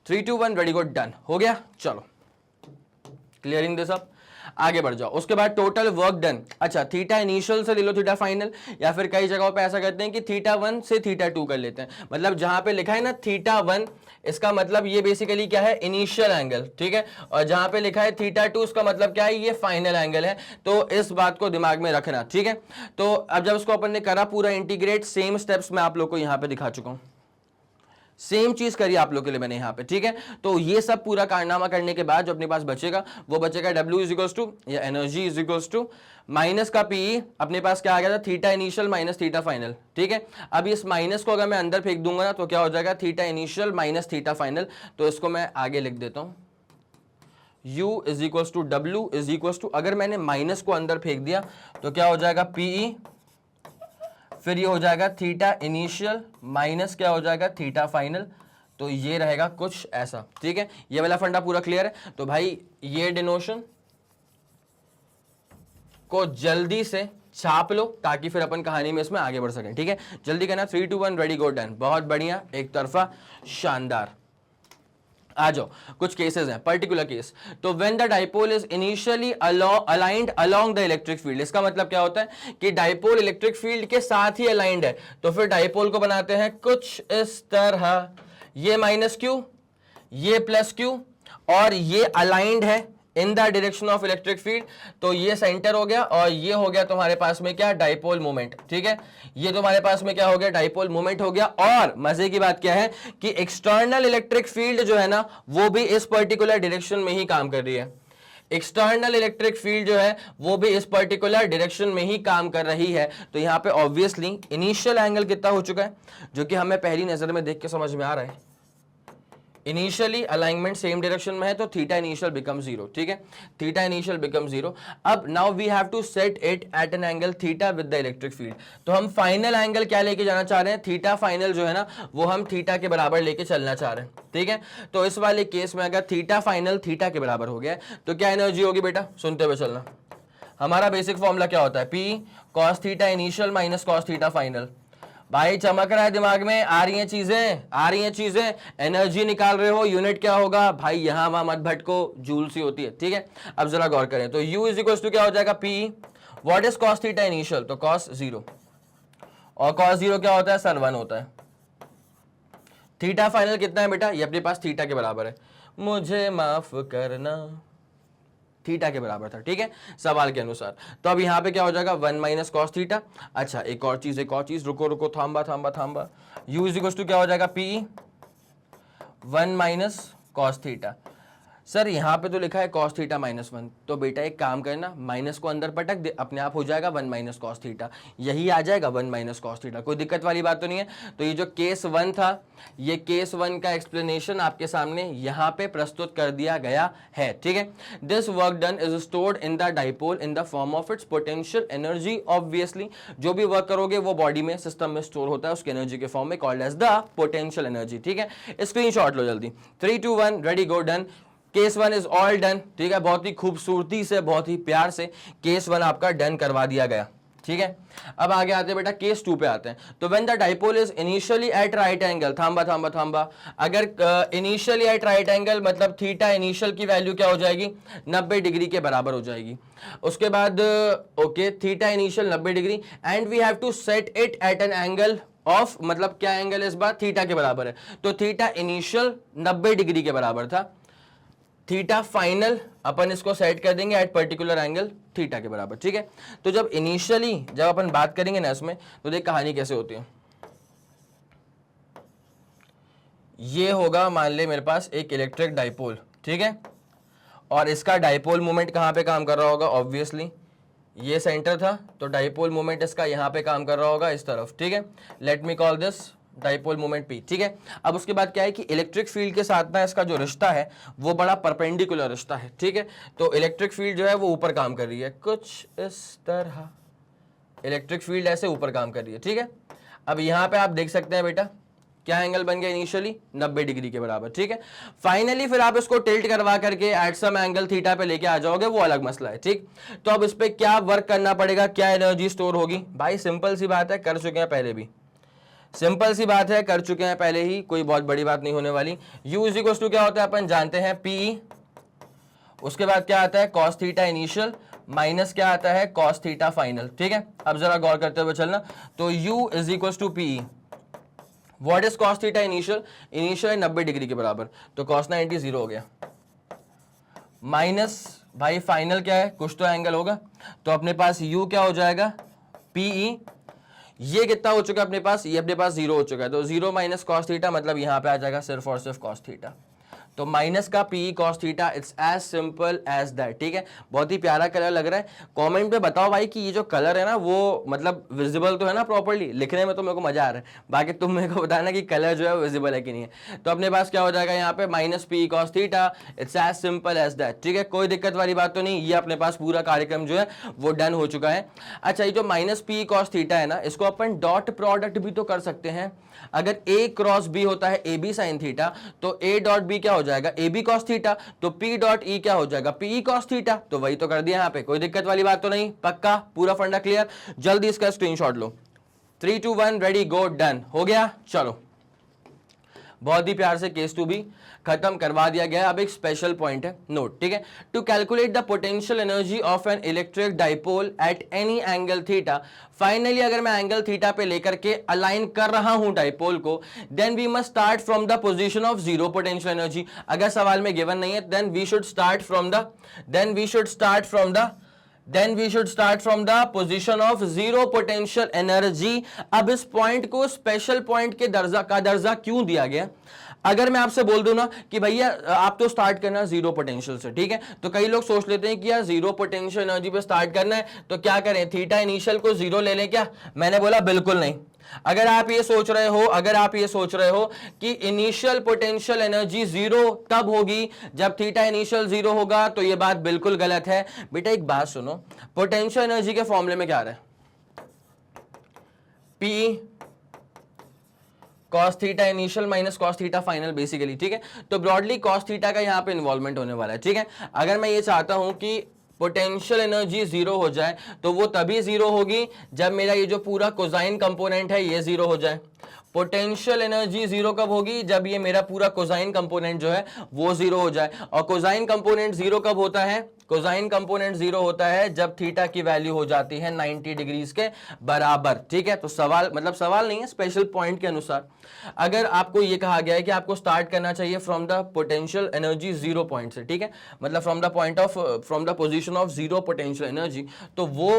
Speaker 1: 3 2 1 वेरी गुड, डन हो गया। चलो क्लियरिंग दिस अप, आगे बढ़ जाओ। उसके बाद टोटल वर्क डन, अच्छा थीटा इनिशियल से ले लो थीटा फाइनल, या फिर कई जगहों पे ऐसा करते हैं कि थीटा 1 से थीटा 2 कर लेते हैं। मतलब जहां पे लिखा है ना थीटा 1, इसका मतलब ये बेसिकली क्या है, इनिशियल एंगल, ठीक है। और जहां पे लिखा है थीटा 2, उसका मतलब क्या है, ये फाइनल एंगल है। तो इस बात को दिमाग में रखना, ठीक है। तो अब जब उसको अपन ने करा पूरा इंटीग्रेट, सेम स्टेप्स मैं आप लोग को यहां पे दिखा चुका हूं, सेम चीज करी आप लोग के लिए मैंने यहां पे, ठीक है। तो ये सब पूरा कारनामा करने के बाद जो अपने पास बचेगा वो बचेगा W इज इक्वल्स टू, या energy is equals to minus का पी, अपने पास क्या आ गया था, theta initial minus theta final, ठीक है। अब इस माइनस को अगर मैं अंदर फेंक दूंगा ना तो क्या हो जाएगा, theta initial minus theta final. तो इसको मैं आगे लिख देता हूं, U is equals to W is equals to, अगर मैंने माइनस को अंदर फेंक दिया तो क्या हो जाएगा पीई, फिर ये हो जाएगा थीटा इनिशियल माइनस क्या हो जाएगा थीटा फाइनल। तो ये रहेगा कुछ ऐसा, ठीक है। ये वाला फंडा पूरा क्लियर है। तो भाई ये डिनोशन को जल्दी से छाप लो ताकि फिर अपन कहानी में इसमें आगे बढ़ सकें, ठीक है। जल्दी करना, 3 2 1 रेडी गो, डन। बहुत बढ़िया, एक तरफा शानदार। आ जाओ, कुछ केसेस हैं, पर्टिकुलर केस। तो when the dipole is initially aligned along the electric field, इसका मतलब क्या होता है कि डाइपोल इलेक्ट्रिक फील्ड के साथ ही अलाइंड है, तो फिर डाइपोल को बनाते हैं कुछ इस तरह, ये माइनस क्यू, ये प्लस क्यू, और ये अलाइंड है in the direction of electric field, तो ये सेंटर हो गया, और ये हो गया तुम्हारे पास में क्या, डाइपोल मोमेंट। ठीक है, ये तुम्हारे पास में क्या हो गया, डाइपोल मोमेंट हो गया। और मजे की बात क्या है कि एक्सटर्नल इलेक्ट्रिक फील्ड जो है ना, वो भी इस पर्टिकुलर डायरेक्शन में ही काम कर रही है। एक्सटर्नल इलेक्ट्रिक फील्ड जो है वो भी इस पर्टिकुलर डायरेक्शन में ही काम कर रही है। तो यहां पे ऑब्वियसली इनिशियल एंगल कितना हो चुका है, जो कि हमें पहली नजर में देख के समझ में आ रहा है। इनिशियली अलाइनमेंट सेम डायरेक्शन में है, तो थीटा इनिशियल बिकम जीरो। ठीक है, थीटा इनिशियल बिकम जीरो। अब now we have to set it at an angle theta with the electric field. तो हम फाइनल एंगल क्या लेके जाना चाह रहे हैं, थीटा फाइनल जो है ना, वो हम थीटा के बराबर लेके चलना चाह रहे हैं। ठीक है, तो इस वाले केस में अगर थीटा फाइनल थीटा के बराबर हो गया तो क्या एनर्जी होगी बेटा, सुनते हुए चलना। हमारा बेसिक फॉर्मूला क्या होता है, P cos theta initial minus cos theta final. भाई चमक रहा है दिमाग में, आ रही हैं चीजें, आ रही हैं चीजें, एनर्जी निकाल रहे हो, यूनिट क्या होगा भाई, यहां वहां मत भटको, जूल सी होती है। ठीक है, अब जरा गौर करें, तो u इज इक्वल टू क्या हो जाएगा, p what is cos theta initial, तो cos 0, और cos 0 क्या होता है सर, 1 होता है। थीटा फाइनल कितना है बेटा, ये अपने पास थीटा के बराबर है, मुझे माफ करना, थीटा के बराबर था। ठीक है, सवाल के अनुसार। तो अब यहां पे क्या हो जाएगा, 1 माइनस कॉस थीटा। अच्छा एक और चीज, रुको रुको, थांबा, u इज इक्वल टू क्या हो जाएगा, p 1 minus cos theta. Sir यहाँ पे तो लिखा है cos थीटा माइनस 1, तो बेटा एक काम करना, माइनस को अंदर पटक दे, अपने आप हो जाएगा 1 माइनस कॉस थीटा, यही आ जाएगा 1 माइनस कॉस थीटा, कोई दिक्कत वाली बात तो नहीं है। तो ये जो केस 1 था, ये केस 1 का एक्सप्लेनेशन आपके सामने यहाँ पे प्रस्तुत कर दिया गया है। ठीक है, this work done is stored in the dipole in the form of its potential energy. Obviously जो भी वर्क करोगे वो बॉडी में, सिस्टम में स्टोर होता है उसकी एनर्जी के फॉर्म में, called as the potential energy. ठीक है, स्क्रीनशॉट लो जल्दी, 3 2 1 ready go done. Case 1 is all done. ठीक है, बहुत ही खूबसूरती से, बहुत ही प्यार से केस 1 आपका डन करवा दिया गया। ठीक है, अब आगे आते हैं बेटा, केस 2 पे आते हैं। तो when the dipole is initially at right angle, थांबा, अगर इनिशियली एट राइट एंगल मतलब थीटा इनिशियल की वैल्यू क्या हो जाएगी, 90 डिग्री के बराबर हो जाएगी। उसके बाद okay, theta initial 90 degree, and we have to set it at an angle of, मतलब क्या एंगल इस बार, थीटा के बराबर है। तो थीटा इनिशियल 90 डिग्री के बराबर था, थीटा फाइनल अपन इसको सेट कर देंगे एट पर्टिकुलर एंगल थीटा के बराबर। ठीक है, तो जब इनिशियली जब अपन बात करेंगे ना इसमें, तो देख कहानी कैसे होती है। ये होगा मान ले मेरे पास एक इलेक्ट्रिक डाइपोल, ठीक है, और इसका डाइपोल मोमेंट कहां पे काम कर रहा होगा, ऑब्वियसली ये सेंटर था, तो डाइपोल मोमेंट इसका यहां पे काम कर रहा होगा इस तरफ। ठीक है, let me call this dipole moment P। ठीक है, अब उसके बाद क्या है कि इलेक्ट्रिक फील्ड के साथ ना इसका जो रिश्ता है वो बड़ा परपेंडिकुलर रिश्ता है। ठीक है, तो इलेक्ट्रिक फील्ड जो है वो ऊपर काम कर रही है, कुछ इस तरह इलेक्ट्रिक फील्ड ऐसे ऊपर काम कर रही है। ठीक है, अब यहां पे आप देख सकते हैं बेटा क्या एंगल बन गया, इनिशियली 90 डिग्री के बराबर। ठीक है, फाइनली फिर आप इसको टिल्ट करवा करके एट सम एंगल थीटा पे लेके आ जाओगे, वो अलग मसला है। ठीक, तो अब इस पे क्या वर्क करना पड़ेगा, क्या एनर्जी स्टोर होगी, भाई सिंपल सी बात है, कर चुके हैं पहले भी, सिंपल सी बात है, कर चुके हैं पहले ही, कोई बहुत बड़ी बात नहीं होने वाली। u इज इक्वल टू क्या होता है अपन जानते हैं, p, उसके बाद क्या आता है cos थीटा इनिशियल माइनस क्या आता है cos थीटा फाइनल। ठीक है, अब जरा गौर करते हुए चलना, तो u is equal to p, what is cos theta initial, initial 90 degree के बराबर, तो cos 90 0 हो गया, माइनस भाई फाइनल क्या है, कुछ तो एंगल होगा, तो अपने पास u क्या हो जाएगा, pe, ये कितना हो चुका है अपने पास, ये अपने पास 0 हो चुका है, तो 0 माइनस कॉस थीटा मतलब यहां पे आ जाएगा सिर्फ और सिर्फ कॉस थीटा, तो माइनस का p cos theta, it's as simple as that. ठीक है, बहुत ही प्यारा कलर लग रहा है। कमेंट पे बताओ भाई कि ये जो कलर है ना वो मतलब विजिबल तो है ना प्रॉपर्ली, लिखने में तो मेरे को मजा आ रहा है, बाकी तुम मेरे को बताना कि कलर जो है वो विजिबल है कि नहीं है। तो अपने पास क्या हो जाएगा यहाँ पे minus p cos theta, it's as simple as that. ठीक है, कोई दिक्कत वाली बात तो नहीं, ये अपने पास पूरा कार्यक्रम जो है वो डन हो चुका है। अच्छा, ये जो माइनस पी कॉस थीटा है ना, इसको अपन डॉट प्रोडक्ट भी तो कर सकते हैं। अगर a क्रॉस b होता है ए बी साइन थीटा, तो a डॉट b क्या हो जाएगा, ए बी कॉस थीटा, तो p डॉट e क्या हो जाएगा, पी ई कॉस थीटा, तो वही तो कर दिया यहाँ पे, कोई दिक्कत वाली बात तो नहीं, पक्का पूरा फंडा क्लियर। जल्दी इसका स्क्रीनशॉट लो, 3 2 1 रेडी गो डन, हो गया। चलो बहुत ही प्यार से केस टू भी खत्म करवा दिया गया। अब एक स्पेशल पॉइंट है, नोट, ठीक है। To calculate the potential energy of an electric dipole at any angle theta, finally अगर मैं एंगल थीटा पे लेकर के अलाइन कर रहा हूं डाइपोल को, then we must start from the position of zero potential energy. अगर सवाल में गिवन नहीं है then we should start from the position of zero potential energy. अब इस पॉइंट को स्पेशल पॉइंट के दर्जा क्यों दिया गया? अगर मैं आपसे बोल दूं ना कि भैया आप तो स्टार्ट करना जीरो पोटेंशियल से, ठीक है, तो कई लोग सोच लेते हैं कि यार जीरो पोटेंशियल एनर्जी पे स्टार्ट करना है तो क्या करें, थीटा इनिशियल को जीरो ले लें क्या? मैंने बोला बिल्कुल नहीं। अगर आप ये सोच रहे हो कि इनिशियल पोटेंशियल एनर्जी जीरो तब होगी जब थीटा इनिशियल जीरो होगा, तो ये बात बिल्कुल गलत है। बेटा एक बात सुनो, पोटेंशियल एनर्जी के फॉर्मूले में क्या आ रहा है? P cos theta initial minus cos theta final basically, ठीक है। तो ब्रॉडली कॉस थीटा का यहां पे इन्वॉल्वमेंट होने वाला है, ठीक है। अगर मैं ये चाहता हूं कि पोटेंशियल एनर्जी जीरो हो जाए तो वो तभी जीरो होगी जब मेरा ये जो पूरा कोसाइन कंपोनेंट है ये जीरो हो जाए। पोटेंशियल एनर्जी जीरो कब होगी? जब ये मेरा पूरा कोसाइन कंपोनेंट जो है वो जीरो हो जाए। और कोसाइन कंपोनेंट जीरो कब होता है? कोसाइन कंपोनेंट जीरो होता है जब थीटा की वैल्यू हो जाती है 90 डिग्रीज के बराबर, ठीक है। तो सवाल नहीं है, स्पेशल पॉइंट के अनुसार अगर आपको ये कहा गया है कि आपको स्टार्ट करना चाहिए from the potential energy zero point से, ठीक है, मतलब from the position of zero potential energy, तो वो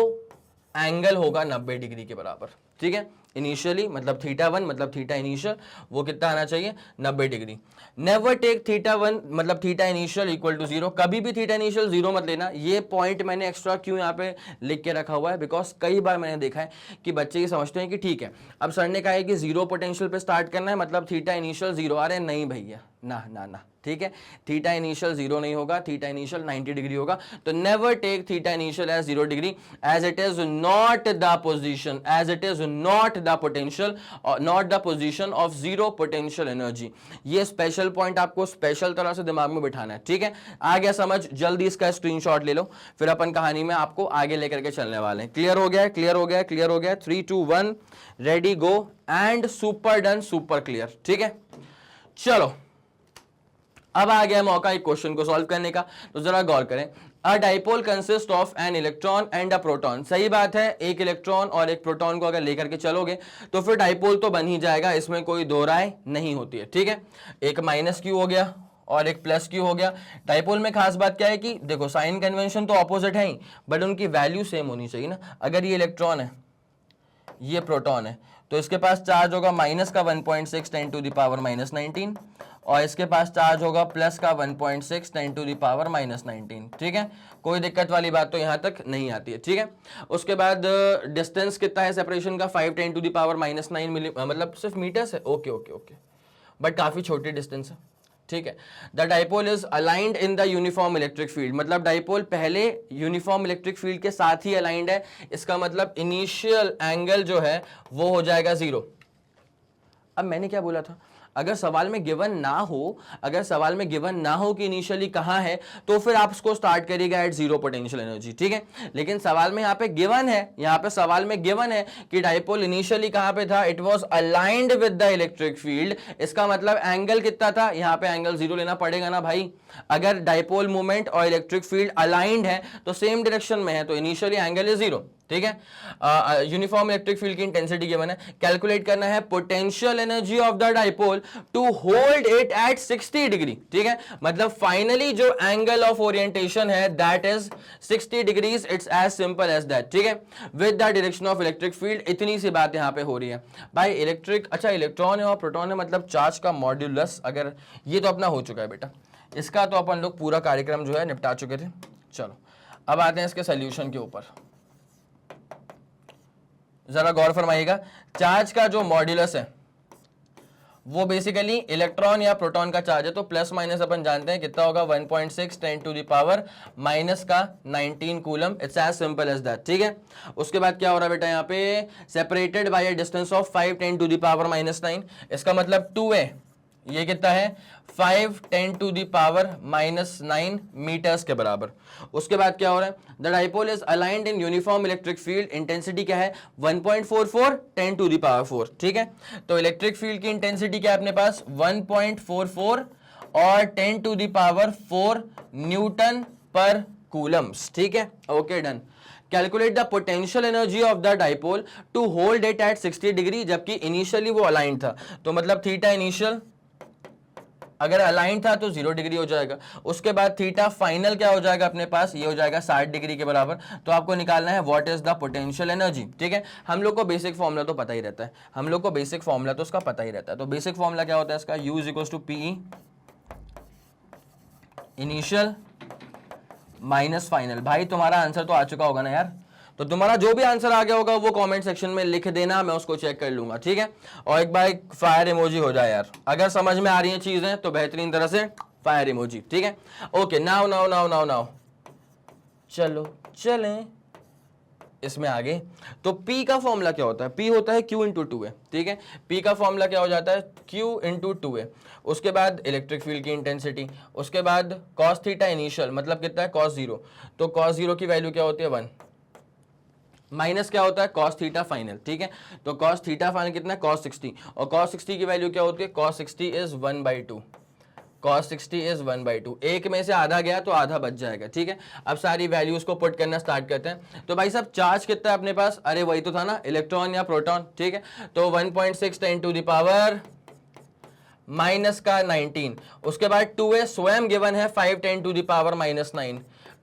Speaker 1: एंगल होगा 90 डिग्री के बराबर, ठीक है। इनिशियली मतलब थीटा वन मतलब थीटा इनिशियल वो कितना आना चाहिए? 90 degree. Never take theta one मतलब theta initial equal to zero, कभी भी थीटा इनिशियल जीरो मत लेना। ये पॉइंट मैंने एक्स्ट्रा क्यों यहाँ पे लिख के रखा हुआ है? बिकॉज कई बार मैंने देखा है कि बच्चे ये समझते हैं कि ठीक है अब सर ने कहा है कि जीरो पोटेंशियल पे स्टार्ट करना है मतलब थीटा इनिशियल जीरो आ रहे हैं। नहीं भैया, ना ना ना, ठीक है, थीटा इनिशियल जीरो नहीं होगा, थीटा इनिशियल 90 डिग्री होगा। तो never take theta initial as zero degree, as it is not the position, as it is not the potential और not the position of zero potential energy. ये स्पेशल पॉइंट आपको स्पेशल तरह से दिमाग में बिठाना है, ठीक है। आ गया समझ? जल्दी इसका स्क्रीनशॉट ले लो, फिर अपन कहानी में आपको आगे लेकर के चलने वाले हैं। क्लियर हो गया? क्लियर हो गया? क्लियर हो गया? 3 2 1 ready go and super done, super clear, ठीक है। चलो अब आ गया मौका एक क्वेश्चन को सॉल्व करने का, तो जरा गौर करें। अ dipole consist of an electron and a proton, सही बात है, एक इलेक्ट्रॉन और एक प्रोटॉन को अगर लेकर के चलोगे तो फिर डाइपोल तो बन ही जाएगा, इसमें कोई दो राय नहीं होती है, ठीक है। एक माइनस क्यू हो गया और एक प्लस क्यू हो गया। डाइपोल में खास बात क्या है कि देखो साइन कन्वेंशन तो ऑपोजिट है ही, बट उनकी वैल्यू सेम होनी चाहिए ना। अगर ये इलेक्ट्रॉन है ये प्रोटॉन है तो इसके पास चार्ज होगा माइनस का 1.6 10 टू द पावर -19 और इसके पास चार्ज होगा प्लस का 1.6 10 टू द पावर -19, ठीक है। कोई दिक्कत वाली बात तो यहां तक नहीं आती है, ठीक है। उसके बाद डिस्टेंस कितना है सेपरेशन का? 5 10 टू द पावर -9 मतलब सिर्फ मीटर्स है, ओके ओके ओके, बट काफी छोटी डिस्टेंस है, ठीक है। The dipole is aligned in the uniform electric field, मतलब डाइपोल पहले यूनिफॉर्म इलेक्ट्रिक फील्ड के साथ ही अलाइंड है। इसका मतलब इनिशियल एंगल जो है वो हो जाएगा जीरो। अब मैंने क्या बोला था? अगर सवाल में गिवन ना हो कि इनिशियली कहां है तो फिर आप उसको स्टार्ट करिएगा एट जीरो पोटेंशियल एनर्जी, ठीक है। लेकिन सवाल में यहाँ पे गिवन है, कि डाइपोल इनिशियली कहां पे था? It was aligned with the electric field. इसका मतलब एंगल कितना था? यहाँ पे एंगल जीरो लेना पड़ेगा ना भाई। अगर डाइपोल मूवमेंट और इलेक्ट्रिक फील्ड अलाइंड है तो सेम डायरेक्शन में है, तो इनिशियली एंगल इज जीरो, ठीक है। यूनिफॉर्म इलेक्ट्रिक फील्ड की इंटेंसिटी गिवन है, कैलकुलेट करना है potential energy of the dipole to hold it at 60 degree, ठीक है। मतलब फाइनली जो एंगल ऑफ ओरिएंटेशन है that is 60 degrees, it's as simple as that, ठीक है, with the direction of electric field. इतनी सी बात यहां पे हो रही है भाई। इलेक्ट्रॉन है और प्रोटॉन है, मतलब चार्ज का मॉड्यूलस, अगर ये तो अपना हो चुका है बेटा, इसका तो अपन लोग पूरा कार्यक्रम जो है निपटा चुके थे। चलो अब आते हैं इसके सोल्यूशन के ऊपर, जरा गौर फरमाइएगा। चार्ज का जो मॉड्यूलस है वो बेसिकली इलेक्ट्रॉन या प्रोटॉन का चार्ज है, तो प्लस माइनस अपन जानते हैं कितना होगा? 1.6 10 टू द पावर माइनस का 19 coulomb. It's as simple as that, ठीक है। उसके बाद क्या हो रहा है बेटा? यहाँ पे separated by a distance of 5 10 to the power -9, इसका मतलब 2 है, ये कितना है 5 10 टू द पावर -9 मीटर्स के बराबर। उसके बाद क्या हो रहा है, the dipole is aligned in uniform electric field, intensity क्या है 1.44 10 टू द पावर 4, ठीक है। तो इलेक्ट्रिक फील्ड की इंटेंसिटी क्या है अपने पास 1.44 और 10 to the power 4 newton per coulombs, ठीक है, okay done. Calculate the potential energy of the dipole to hold it at 60 degree, जबकि इनिशियली वो अलाइन था, तो मतलब थीटा इनिशियल अगर अलाइन था तो 0 डिग्री हो जाएगा। उसके बाद थीटा फाइनल क्या हो जाएगा अपने पास, ये हो जाएगा 60 डिग्री के बराबर। तो आपको निकालना है what is the potential energy, ठीक है। हम लोग को बेसिक फॉर्मूला तो पता ही रहता है, हम लोग को बेसिक फॉर्मूला तो उसका पता ही रहता है। तो बेसिक फॉर्मूला क्या होता है इसका, U equals to PE initial minus final. भाई तुम्हारा आंसर तो आ चुका होगा ना यार, तो तुम्हारा जो भी आंसर आ गया होगा वो कमेंट सेक्शन में लिख देना, मैं उसको चेक कर लूंगा, ठीक है। और एक बार फायर इमोजी हो जाए यार, अगर समझ में आ रही है चीजें तो बेहतरीन तरह से फायर इमोजी, ठीक है। Okay now now now now now चलो चलें इसमें आगे। तो P का फॉर्मूला क्या होता है, P होता है Q इंटू 2A, ठीक है। P का फॉर्मूला क्या हो जाता है Q इंटू 2A। उसके बाद इलेक्ट्रिक फील्ड की इंटेंसिटी, उसके बाद कॉस थीटा इनिशियल मतलब कितना है कॉस 0, तो कॉस 0 की वैल्यू क्या होती है 1, माइनस क्या होता है कॉस थीटा फाइनल, ठीक है। तो कॉस थीटा फाइनल कितना है कॉस 60, और कॉस 60 की वैल्यू क्या होती है कॉस 60 इज 1/2, cos 60 इज 1/2, एक में से आधा गया तो आधा बच जाएगा, ठीक है। अब सारी वैल्यूज को पुट करना स्टार्ट करते हैं। तो भाई साहब चार्ज कितना है अपने पास, अरे वही तो था ना इलेक्ट्रॉन या प्रोटॉन, ठीक है। तो 1.6 10 टू द पावर माइनस का 19। उसके बाद 2a स्वयं गिवन है 5 10 टू द पावर -9,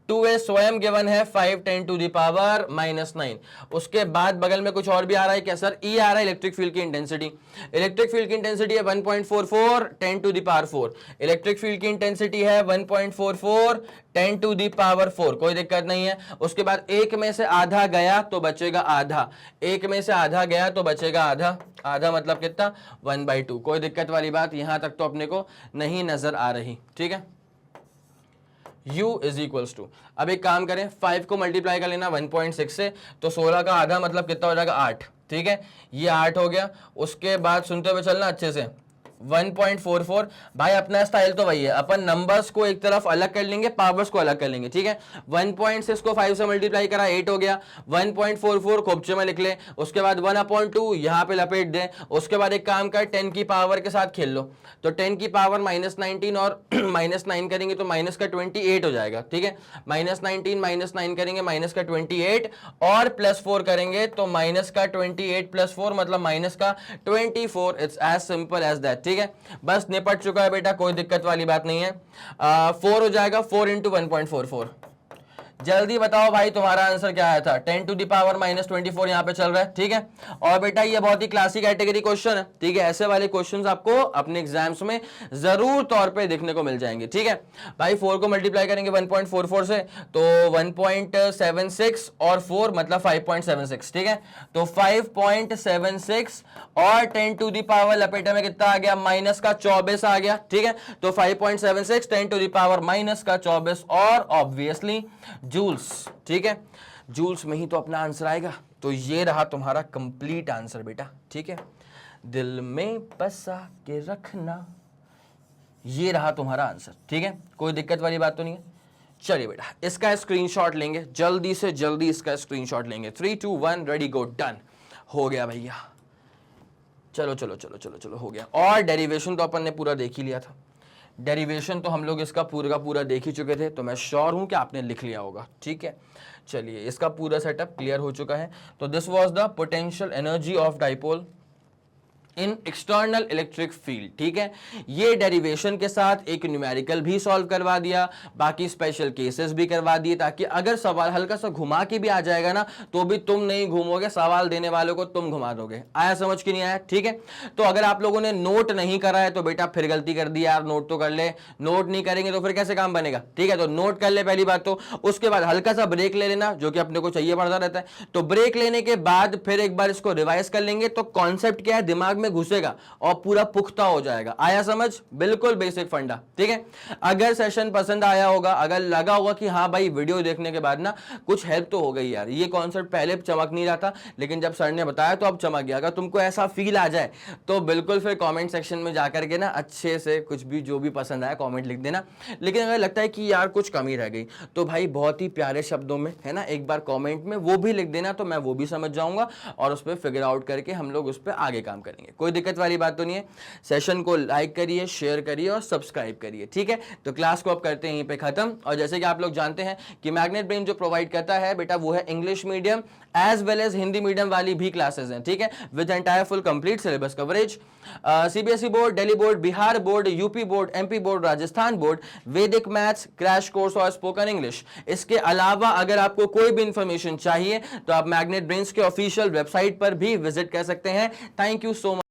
Speaker 1: 2a स्वयं गिवन है 5 10 टू द पावर -9। उसके बाद बगल में कुछ और भी आ रहा है क्या सर, E आ रहा है इलेक्ट्रिक फील्ड की इंटेंसिटी। इलेक्ट्रिक फील्ड की इंटेंसिटी है 1.44 10 to the power 4, electric field की इंटेंसिटी है 1.44 10 टू द पावर 4, कोई दिक्कत नहीं है। उसके बाद एक में से आधा गया तो बचेगा आधा, एक में से आधा गया तो बचेगा आधा, आधा मतलब कितना 1/2, कोई दिक्कत वाली बात यहां तक तो अपने को नहीं नजर आ रही, ठीक है। U इज इक्वल्स टू, अब एक काम करें 5 को मल्टीप्लाई कर लेना 1.6 से, तो 16 का आधा मतलब कितना हो जाएगा 8, ठीक है। ये 8 हो गया। उसके बाद सुनते हुए चलना अच्छे से 1.44, भाई अपना स्टाइल तो वही है, अपन नंबर्स को एक तरफ अलग कर लेंगे, पावर्स को अलग कर लेंगे, ठीक है। 1.6 को 5 से मल्टीप्लाई करा 8 हो गया, 1.44 खोपचे में लिख ले, उसके बाद 1/2 यहाँ पे लपेट दे। उसके बाद एक काम कर 10 की पावर के साथ खेल लो, तो 10 की पावर -19 और -9 करेंगे तो माइनस का 28 हो जाएगा, ठीक है। -19 -9 करेंगे माइनस का 28 और +4 करेंगे तो माइनस का 28 + 4 मतलब माइनस का 24। It's as simple as that, ठीक है। बस निपट चुका है बेटा, कोई दिक्कत वाली बात नहीं है। 4 हो जाएगा 4 × 1.44। जल्दी बताओ भाई तुम्हारा आंसर क्या आया था, 10 टू द पावर -24 यहाँ पे चल रहा है, ठीक है। और बेटा ये बहुत ही क्लासिक कैटेगरी क्वेश्चन है, ठीक है। ऐसे वाले क्वेश्चंस आपको अपने एग्जाम्स में जरूर तौर पे देखने को मिल जाएंगे, ठीक है। भाई 4 को मल्टीप्लाई करेंगे 1.44 से तो 1.76 और 4 मतलब 5.76, ठीक है। तो 5.76 और 10 टू द पावर लपेटे में कितना आ गया माइनस का 24 आ गया, ठीक है। तो 5.76 10 टू द पावर माइनस का 24 और ऑब्वियसली जूल्स, ठीक है। जूल्स में ही तो अपना आंसर आएगा। तो ये रहा तुम्हारा कंप्लीट आंसर बेटा, ठीक है। दिल में बसा के रखना, ये रहा तुम्हारा आंसर, ठीक है। कोई दिक्कत वाली बात तो नहीं है। चलिए बेटा इसका स्क्रीनशॉट लेंगे, जल्दी से जल्दी इसका स्क्रीनशॉट लेंगे। 3 2 1 रेडी गो, डन हो गया भैया। चलो चलो चलो चलो चलो हो गया। और डेरिवेशन तो अपन ने पूरा देख ही लिया था, डेरिवेशन तो हम लोग इसका पूरा का पूरा देख ही चुके थे, तो मैं श्योर हूं कि आपने लिख लिया होगा, ठीक है। चलिए इसका पूरा सेटअप क्लियर हो चुका है। तो this was the potential energy of dipole in external electric field, ठीक है। ये डेरिवेशन के साथ एक न्यूमेरिकल भी सॉल्व करवा दिया, बाकी स्पेशल केसेस भी करवा दिए, ताकि अगर सवाल हल्का सा घुमा के भी आ जाएगा ना तो भी तुम नहीं घूमोगे, सवाल देने वालों को तुम घुमा दोगे। आया समझ की नहीं आया, ठीक है। तो अगर आप लोगों ने नोट नहीं करा है तो बेटा फिर गलती कर दी यार, नोट तो कर ले। नोट नहीं करेंगे तो फिर कैसे काम बनेगा, ठीक है। तो नोट कर ले पहली बात तो, उसके बाद हल्का सा ब्रेक ले लेना जो कि अपने को चाहिए पड़ता रहता है। तो ब्रेक लेने के बाद फिर एक बार इसको रिवाइज कर लेंगे, तो कॉन्सेप्ट क्या है दिमाग में में घुसेगा और पूरा पुख्ता हो जाएगा। आया समझ? बिल्कुल बेसिक फंडा, ठीक है। अगर सेशन पसंद आया होगा, अगर लगा होगा कि हाँ भाई वीडियो देखने के बाद ना कुछ हेल्प तो हो गई यार, ये कॉन्सेप्ट पहले चमक नहीं रहा था लेकिन जब सर ने बताया तो अब चमक गया, अगर तुमको ऐसा फील आ जाए तो बिल्कुल फिर कमेंट सेक्शन में जाकर के ना अच्छे से कुछ भी जो भी पसंद आया कमेंट लिख देना। लेकिन अगर लगता है कि यार कुछ कमी रह गई तो भाई बहुत ही प्यारे शब्दों में है ना एक बार कमेंट में वो भी लिख देना, तो मैं वो भी समझ जाऊंगा और उस पर फिगर आउट करके हम लोग उस पर आगे काम करेंगे। कोई दिक्कत वाली बात तो नहीं है। सेशन को लाइक करिए, शेयर करिए और सब्सक्राइब करिए, ठीक है। तो क्लास को अब करते हैं यहीं पे खत्म। और जैसे कि आप लोग जानते हैं कि मैग्नेट ब्रेन जो प्रोवाइड करता है बेटा वो है English medium as well as Hindi medium वाली भी क्लासेस हैं, ठीक है, with entire full complete syllabus coverage. CBSE board, Delhi board, Bihar board, UP board, MP board, Rajasthan board, Vedic maths, crash course और स्पोकन इंग्लिश। इसके अलावा अगर आपको कोई भी इंफॉर्मेशन चाहिए तो आप मैग्नेट ब्रेन्स के ऑफिशियल वेबसाइट पर भी विजिट कर सकते हैं। Thank you so much.